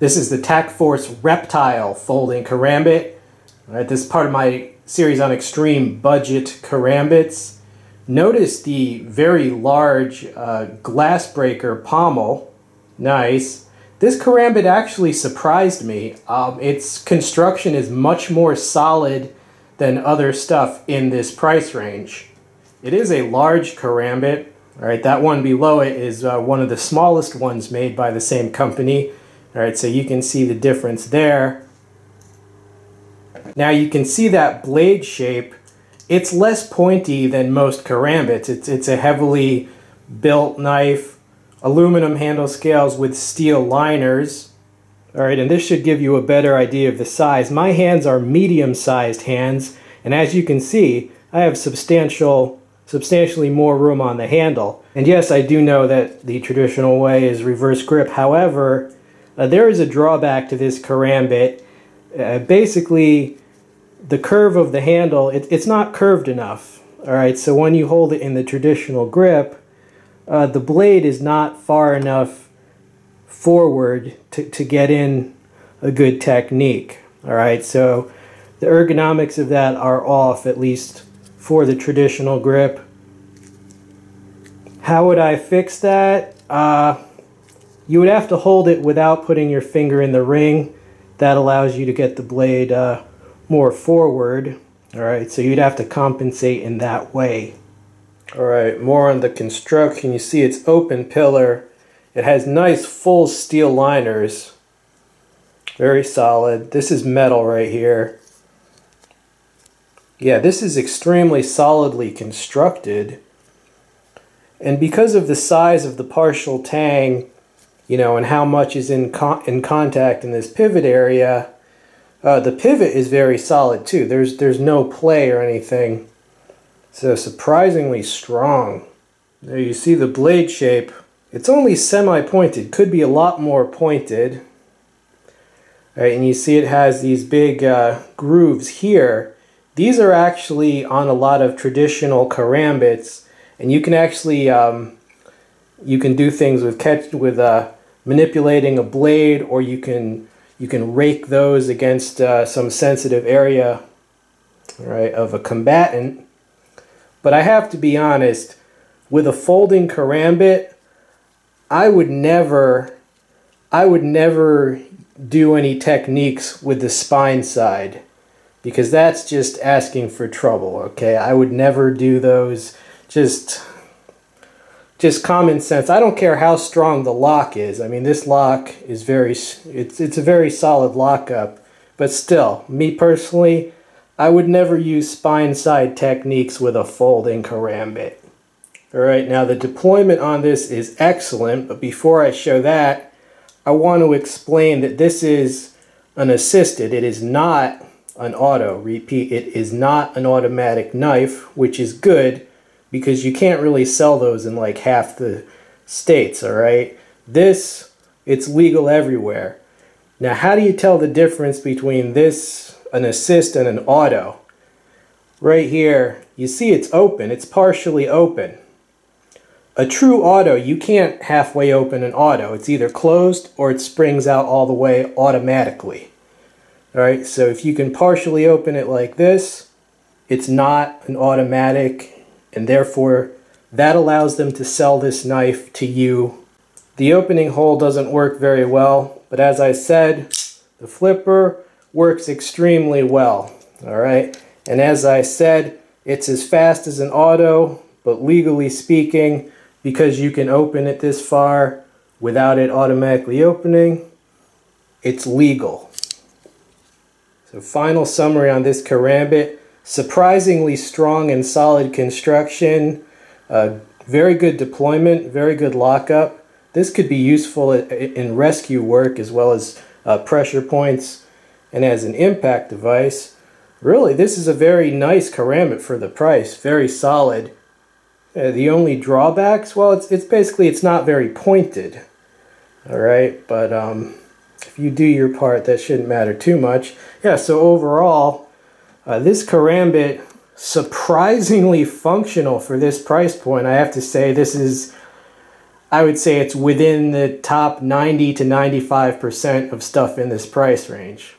This is the Tac Force Reptile folding karambit. All right, this is part of my series on extreme budget karambits. Notice the very large glass breaker pommel. Nice. This karambit actually surprised me. Its construction is much more solid than other stuff in this price range. It is a large karambit. All right, that one below it is one of the smallest ones made by the same company. All right, so you can see the difference there. Now you can see that blade shape. It's less pointy than most karambits. It's a heavily built knife, aluminum handle scales with steel liners. All right, and this should give you a better idea of the size. My hands are medium-sized hands, and as you can see, I have substantially more room on the handle. And yes, I do know that the traditional way is reverse grip. However, there is a drawback to this karambit. Basically, the curve of the handle, it's not curved enough. All right, so when you hold it in the traditional grip, the blade is not far enough forward to get in a good technique. All right, so the ergonomics of that are off, at least for the traditional grip. How would I fix that? You would have to hold it without putting your finger in the ring. That allows you to get the blade more forward. All right, so you'd have to compensate in that way. All right, more on the construction. You see it's open pillar. It has nice full steel liners. Very solid. This is metal right here. Yeah, this is extremely solidly constructed. And because of the size of the partial tang, you know, and how much is in contact in this pivot area, the pivot is very solid too. There's no play or anything. So surprisingly strong. There you see the blade shape. It's only semi-pointed. Could be a lot more pointed. All right, and you see it has these big grooves here. These are actually on a lot of traditional karambits, and you can actually you can do things with manipulating a blade, or you can rake those against some sensitive area, right, of a combatant. But I have to be honest, with a folding karambit, I would never do any techniques with the spine side, because that's just asking for trouble. Okay, I would never do those. Just common sense. I don't care how strong the lock is. I mean, this lock is it's a very solid lockup, but still, me personally, I would never use spine side techniques with a folding karambit. All right, now the deployment on this is excellent, but before I show that, I want to explain that this is an assisted. It is not an auto. Repeat, it is not an automatic knife, which is good, because you can't really sell those in like half the states, all right? This, it's legal everywhere. Now, how do you tell the difference between this, an assist, and an auto? Right here, you see it's open. It's partially open. A true auto, you can't halfway open an auto. It's either closed or it springs out all the way automatically. All right, so if you can partially open it like this, it's not an automatic, and therefore that allows them to sell this knife to you. The opening hole doesn't work very well, but as I said, the flipper works extremely well. All right, and as I said, it's as fast as an auto, but legally speaking, because you can open it this far without it automatically opening, it's legal. So final summary on this karambit: surprisingly strong and solid construction, very good deployment, very good lockup. This could be useful in rescue work as well as pressure points, and as an impact device. Really, this is a very nice karambit for the price, very solid. The only drawbacks, well, it's basically it's not very pointed. All right, but if you do your part, that shouldn't matter too much. Yeah, so overall, this karambit, surprisingly functional for this price point. I have to say, this is I would say it's within the top 90 to 95% of stuff in this price range.